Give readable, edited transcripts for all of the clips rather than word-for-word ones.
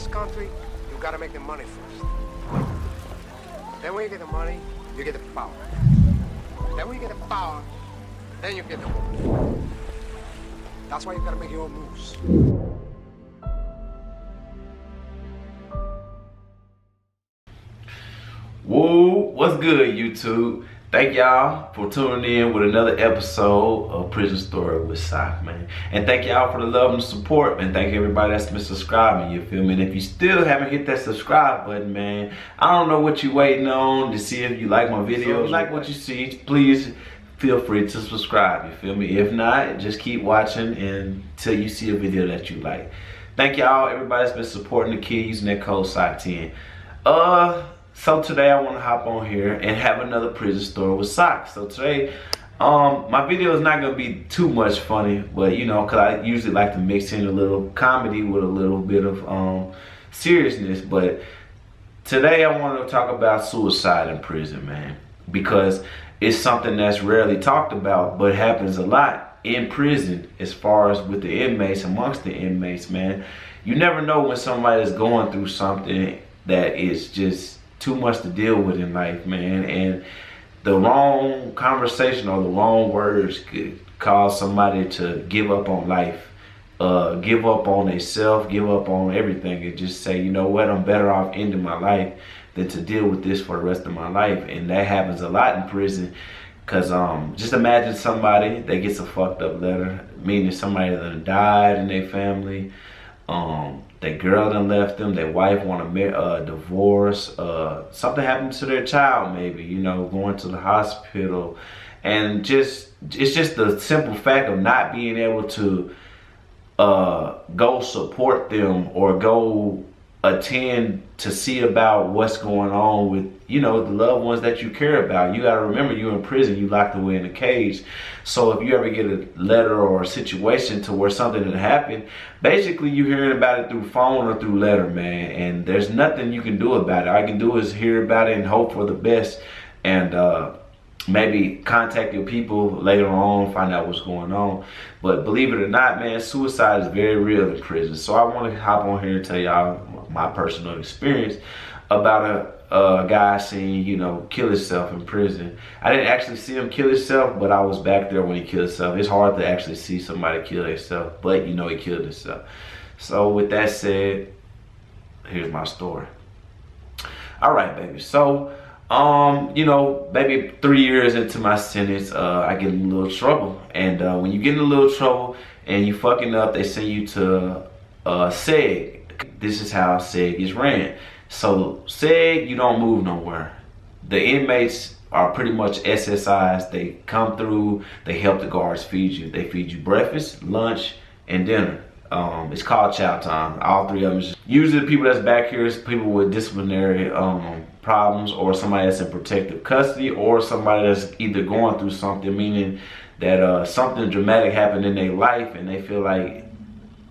this country, you gotta make the money first. Then when you get the money, you get the power. Then when you get the power, then you get the moves. That's why you gotta make your own moves. Whoa, what's good, YouTube? Thank y'all for tuning in with another episode of Prison Story with Sock, man. And thank y'all for the love and support, man. Thank everybody that's been subscribing, you feel me? And if you still haven't hit that subscribe button, man, I don't know what you're waiting on to see if you like my videos. So if you like what you see, please feel free to subscribe, you feel me? If not, just keep watching until you see a video that you like. Thank y'all, everybody that's been supporting the kid using that code SOCK10. So today I want to hop on here and have another prison story with Sock. So today, my video is not going to be too much funny, but you know, because I usually like to mix in a little comedy with a little bit of seriousness. But today I want to talk about suicide in prison, man, because it's something that's rarely talked about, but happens a lot in prison as far as with the inmates, amongst the inmates, man. You never know when somebody is going through something that is just too much to deal with in life, man, and the wrong conversation or the wrong words could cause somebody to give up on life, give up on themselves, give up on everything, and just say, you know what, I'm better off ending my life than to deal with this for the rest of my life. And that happens a lot in prison, because just imagine somebody that gets a fucked up letter, meaning somebody that died in their family, that girl done left them, their wife want a divorce, something happened to their child, maybe, you know, going to the hospital, and it's just the simple fact of not being able to go support them or go attend to see about what's going on with, you know, the loved ones that you care about. You got to remember, you're in prison, you locked away in a cage. So if you ever get a letter or a situation to where something had happened, basically you hearing about it through phone or through letter, man, and there's nothing you can do about it. All I can do is hear about it and hope for the best, and maybe contact your people later on, find out what's going on. But believe it or not, man, suicide is very real in prison. So I want to hop on here and tell y'all my personal experience about a guy seeing, you know, kill himself in prison. I didn't actually see him kill himself, but I was back there when he killed himself. It's hard to actually see somebody kill themselves, but you know he killed himself. So with that said, here's my story. All right, baby. So you know, maybe 3 years into my sentence, I get in a little trouble. And when you get in a little trouble and you fucking up, they send you to SEG. This is how SEG is ran. So SEG, you don't move nowhere. The inmates are pretty much SSIs. They come through, they help the guards feed you. They feed you breakfast, lunch, and dinner. It's called chow time. All three of them. Usually the people that's back here is people with disciplinary problems, or somebody that's in protective custody, or somebody that's either going through something, meaning that something dramatic happened in their life and they feel like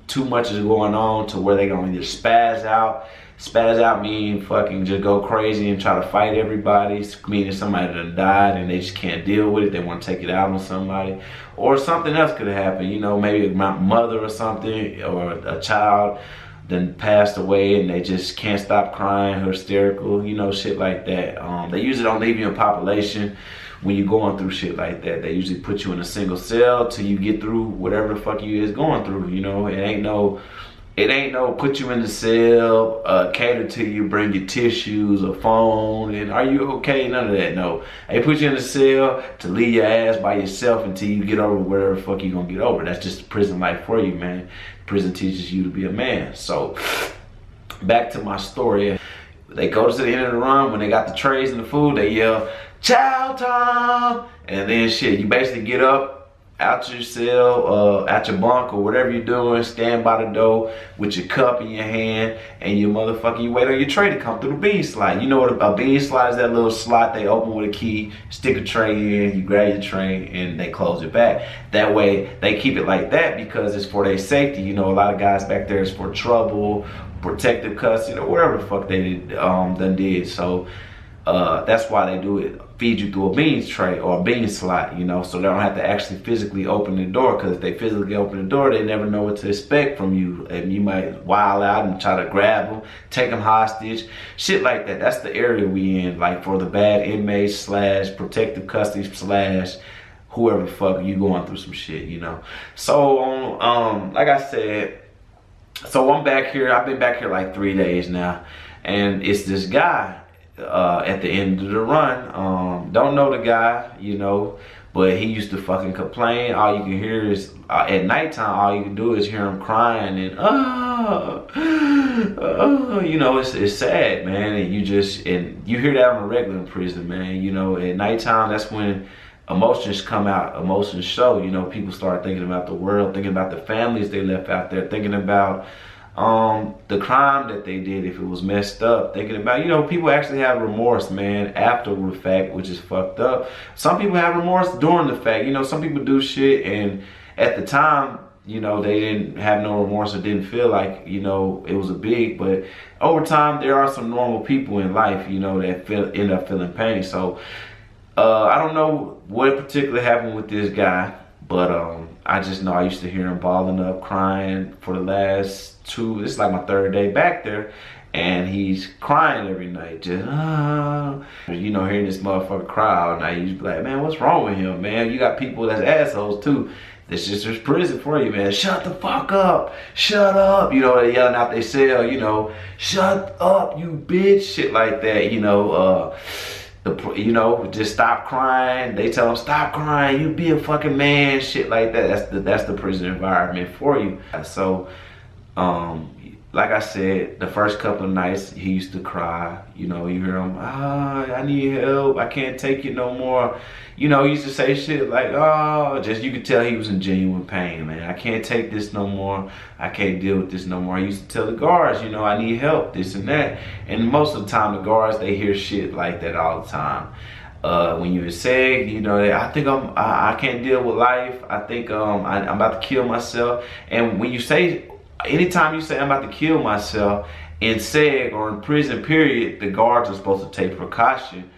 too much is going on to where they're gonna either spaz out. Spaz out mean fucking just go crazy and try to fight everybody, meaning somebody done died and they just can't deal with it, they want to take it out on somebody. Or something else could have happened, you know, maybe my mother or something, or a child then passed away and they just can't stop crying, hysterical, you know, shit like that. They usually don't leave you in population when you're going through shit like that. They usually put you in a single cell till you get through whatever the fuck you is going through, you know. It ain't no put you in the cell, cater to you, bring your tissues, a phone, and are you okay? None of that, no. They put you in the cell to leave your ass by yourself until you get over whatever the fuck you gonna get over. That's just prison life for you, man. Prison teaches you to be a man. So, back to my story. They go to the end of the run, when they got the trays and the food, they yell, chow time! And then shit, you basically get up, out your cell, out your bunk or whatever you're doing, stand by the door with your cup in your hand and you wait on your tray to come through the bean slide. You know what a bean slide is? That little slot they open with a key, stick a tray in, you grab your tray and they close it back. That way they keep it like that because it's for their safety. You know, a lot of guys back there is for trouble, protective custody, or whatever the fuck they done did. So that's why they do it feed you through a beans tray or a bean slot, you know, so they don't have to actually physically open the door, because if they physically open the door, they never know what to expect from you, and you might wild out and try to grab them, take them hostage, shit like that. That's the area we in, like for the bad inmates slash protective custody slash whoever the fuck you going through some shit, you know. So like I said, so I'm back here. I've been back here like 3 days now, and it's this guy at the end of the run. Don't know the guy, you know, but he used to fucking complain. All you can hear is at nighttime, all you can do is hear him crying and you know, it's sad, man. And you hear that on a regular in prison, man. You know, at nighttime, that's when emotions come out, emotions show. You know, people start thinking about the world, thinking about the families they left out there, thinking about the crime that they did if it was messed up, thinking about, you know, people actually have remorse, man, after the fact, which is fucked up. Some people have remorse during the fact. You know, some people do shit and at the time, you know, they didn't have no remorse or didn't feel like, you know, it was a big, but over time there are some normal people in life, you know, that end up feeling pain. So I don't know what particularly happened with this guy, but I just know I used to hear him balling up, crying for the last this is like my 3rd day back there, and he's crying every night, just you know, hearing this motherfucker cry all night. You be like, man, what's wrong with him, man? You got people that's assholes too. This just is prison for you, man. Shut the fuck up, shut up. You know, they yelling out they cell, you know, shut up, you bitch, shit like that. You know, you know, just stop crying. They tell them stop crying, you be a fucking man, shit like that. That's the prison environment for you. So like I said, the first couple of nights he used to cry. You know, you hear him, I need help, I can't take it no more. You know, he used to say shit like, just, you could tell he was in genuine pain, man. I can't take this no more, I can't deal with this no more. I used to tell the guards, you know, I need help, this and that. And most of the time the guards, they hear shit like that all the time. When you're sick, you know, I think I can't deal with life, I think I'm about to kill myself. And when you say, anytime you say I'm about to kill myself in SEG or in prison period, the guards are supposed to take precaution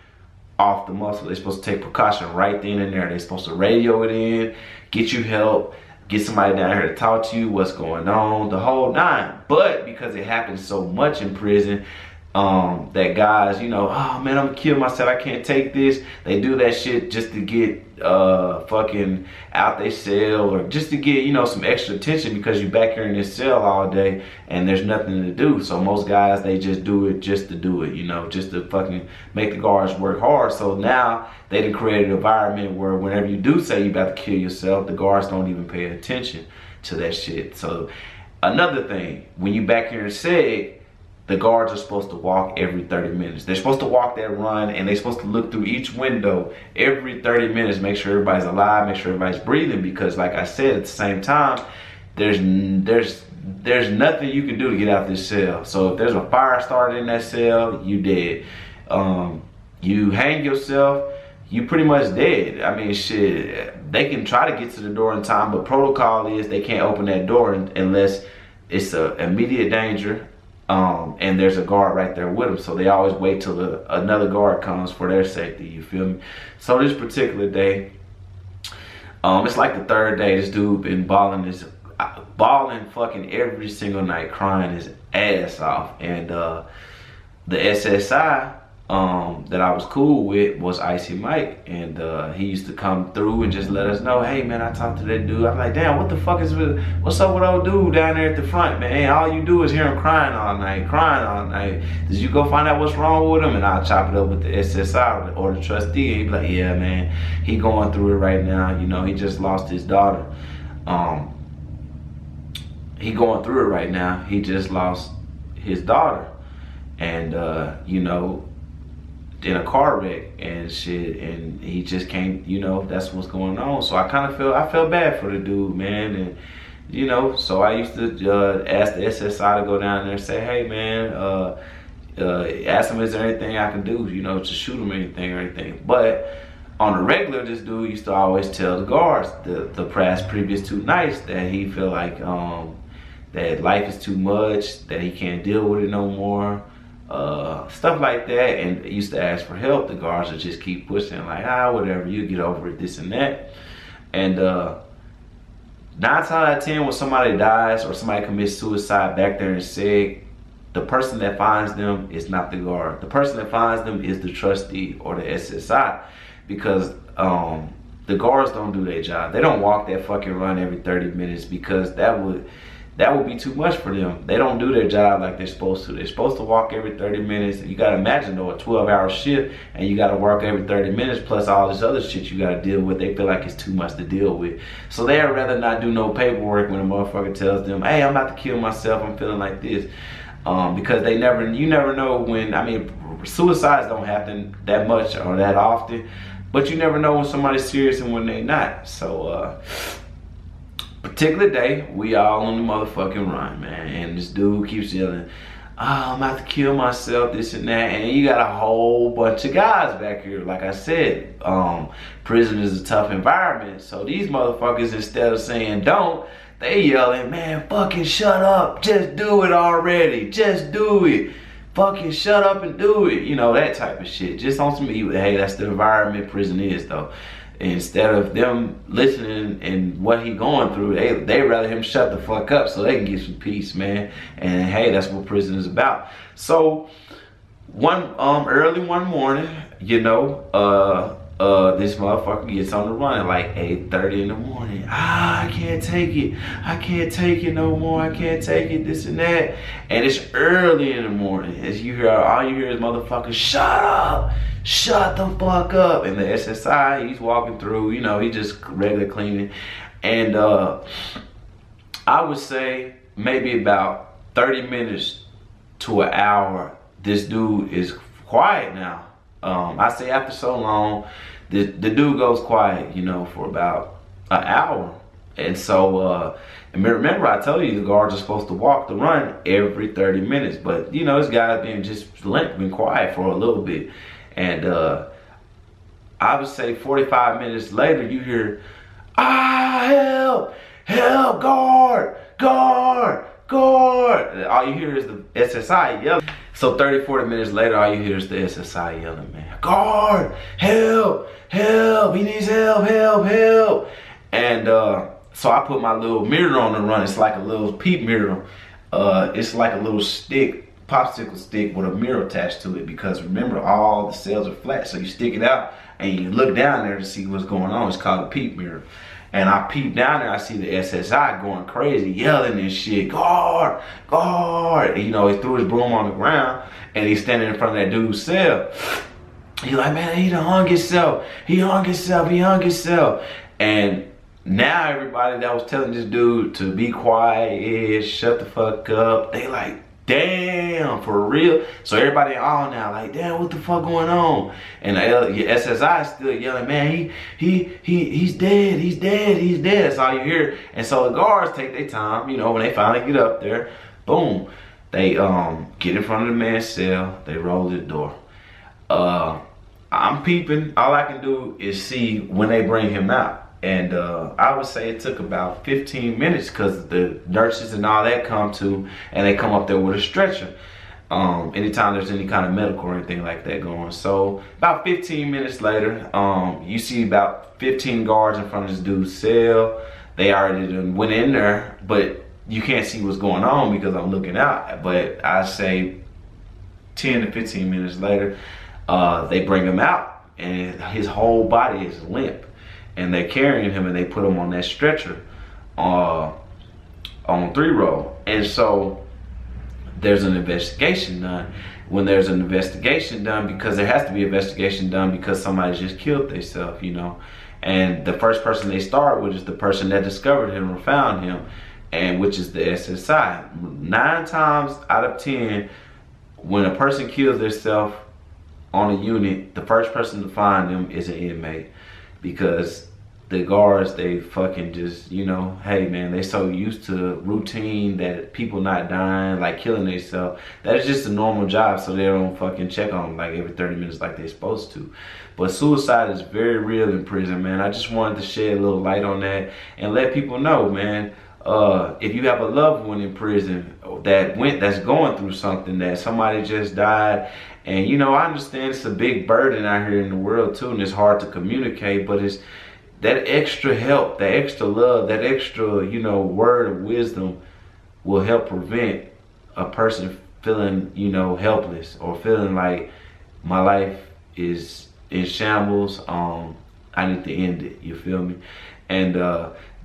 off the muscle. They're supposed to take precaution right then and there. They're supposed to radio it in, get you help, get somebody down here to talk to you, what's going on, the whole nine. But because it happens so much in prison, that guys, you know, oh man, I'm gonna kill myself, I can't take this. They do that shit just to get fucking out they cell, or just to get, you know, some extra attention, because you back here in this cell all day and there's nothing to do. So most guys, they just do it just to do it, you know, just to fucking make the guards work hard. So now they done created an environment where whenever you do say you about to kill yourself, the guards don't even pay attention to that shit. So another thing, when you back here in SEG, the guards are supposed to walk every 30 minutes. They're supposed to walk that run, and they're supposed to look through each window every 30 minutes, make sure everybody's alive, make sure everybody's breathing, because like I said, at the same time, there's nothing you can do to get out this cell. So if there's a fire started in that cell, you dead. You hang yourself, you pretty much dead. I mean, shit, they can try to get to the door in time, but protocol is they can't open that door unless it's an immediate danger. And there's a guard right there with them, so they always wait till another guard comes for their safety, you feel me? So this particular day, it's like the 3rd day, this dude been balling fucking every single night, crying his ass off. And the SSI that I was cool with was Icy Mike, and he used to come through and just let us know, hey man, I talked to that dude. I'm like, damn, what the fuck what's up with old dude down there at the front, man? All you do is hear him crying all night. Did you go find out what's wrong with him? And I'll chop it up with the SSI or the trustee, and he'd be like, yeah man, he going through it right now, you know, he just lost his daughter. He going through it right now, he just lost his daughter, and you know, in a car wreck and shit, and he just can't, you know, that's what's going on. So I felt bad for the dude, man. And you know, so I used to ask the SSI to go down there and say, hey man, ask him, is there anything I can do, you know, to shoot him or anything. But on the regular, this dude used to always tell the guards the previous 2 nights that he feel like that life is too much, that he can't deal with it no more. stuff like that, and used to ask for help. The guards would just keep pushing, like, whatever, you get over it, this and that. And 9 times out of 10, when somebody dies or somebody commits suicide back there in SEG, the person that finds them is not the guard. The person that finds them is the trustee or the SSI, because the guards don't do their job. They don't walk that fucking run every 30 minutes because that would be too much for them. They don't do their job like they're supposed to. They're supposed to walk every 30 minutes. You gotta imagine though, a 12-hour shift, and you gotta work every 30 minutes plus all this other shit you gotta deal with. They feel like it's too much to deal with. So they'd rather not do no paperwork when a motherfucker tells them, hey, I'm about to kill myself, I'm feeling like this. Because you never know when, I mean, suicides don't happen that much or that often, but you never know when somebody's serious and when they're not. So, particular day, we all on the motherfucking run, man. And this dude keeps yelling, I'm about to kill myself, this and that. And you got a whole bunch of guys back here. Like I said, prison is a tough environment. So these motherfuckers, instead of saying don't, they yelling, man, fucking shut up. Just do it already. Just do it. Fucking shut up and do it. You know, that type of shit. Just on some, hey, that's the environment prison is, though. Instead of them listening and what he going through, they rather him shut the fuck up so they can get some peace, man. And hey, that's what prison is about. So early one morning, you know, this motherfucker gets on the run at like 8:30 in the morning. I can't take it. I can't take it no more. I can't take it, this and that. And it's early in the morning. As you hear, all you hear is motherfuckers, shut up. Shut the fuck up. And the SSI, he's walking through, you know, he just regular cleaning. And I would say maybe about 30 minutes to an hour, this dude is quiet now. I say after so long, the dude goes quiet, you know, for about an hour. And so, and remember I told you the guards are supposed to walk the run every 30 minutes. But, you know, this guy's been quiet for a little bit. And I would say 45 minutes later, you hear, help, help, guard, guard, guard. All you hear is the SSI yelling. So 30, 40 minutes later, all you hear is the SSI yelling, man, guard, help, help, he needs help, help, help. And so I put my little mirror on the run. It's like a little peep mirror. It's like a little stick, popsicle stick with a mirror attached to it, because remember, all the cells are flat, so you stick it out and you look down there to see what's going on. It's called a peep mirror. And I peep down there, I see the SSI going crazy, yelling and shit, guard, guard. And, you know, he threw his broom on the ground and he's standing in front of that dude's cell. He's like, man, he done hung himself. He hung himself, he hung himself. And now everybody that was telling this dude to be quiet, shut the fuck up, they like, damn, for real? So everybody all now like, damn, what the fuck going on? And the SSI is still yelling, man, he's dead, he's dead, he's dead. That's all you hear. And so the guards take their time, you know, when they finally get up there, boom, they get in front of the man's cell, they roll the door. I'm peeping, all I can do is see when they bring him out. And I would say it took about 15 minutes because the nurses and all that come to, and they come up there with a stretcher. Anytime there's any kind of medical or anything like that going. So about 15 minutes later, you see about 15 guards in front of this dude's cell. They already went in there, but you can't see what's going on because I'm looking out. But I say 10 to 15 minutes later, they bring him out and his whole body is limp. And they're carrying him and they put him on that stretcher on 3-row. And so there's an investigation done. When there's an investigation done, because there has to be an investigation done because somebody just killed themselves, you know. And the first person they start with is the person that discovered him or found him, and which is the SSI. 9 times out of 10, when a person kills themselves on a unit, the first person to find them is an inmate. Because the guards, they fucking just, you know, hey man, they so used to routine that people not dying, like killing themselves. That is just a normal job, so they don't fucking check on them like every 30 minutes like they're supposed to. But suicide is very real in prison, man. I just wanted to shed a little light on that and let people know, man. if you have a loved one in prison that's going through something, that somebody just died, and you know, I understand it's a big burden out here in the world too, and it's hard to communicate, but it's that extra help, that extra love, that extra, you know, word of wisdom will help prevent a person feeling, you know, helpless, or feeling like my life is in shambles. I need to end it. You feel me? And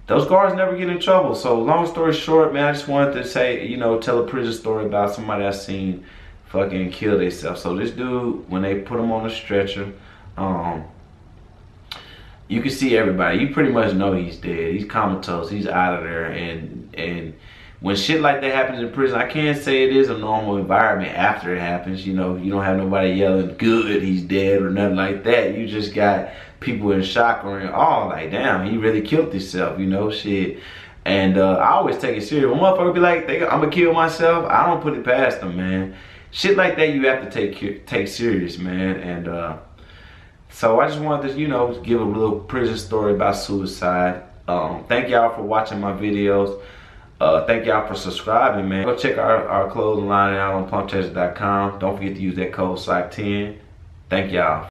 those guards never get in trouble. So long story short, man, I just wanted to say, you know, tell a prison story about somebody I seen fucking kill themselves. So this dude, when they put him on a stretcher, you can see everybody. You pretty much know he's dead. He's comatose. He's out of there. And when shit like that happens in prison, I can't say it is a normal environment after it happens. You know, you don't have nobody yelling, good, he's dead, or nothing like that. You just got people in shock or in awe, like, damn, he really killed himself, you know, shit. And I always take it serious. When motherfucker be like, I'm gonna kill myself, I don't put it past them, man. Shit like that you have to take serious, man. And so I just wanted to, you know, give a little prison story about suicide. Thank y'all for watching my videos. Thank y'all for subscribing, man. Go check our clothing line out on pumptexas.com. Don't forget to use that code SOC10. Thank y'all.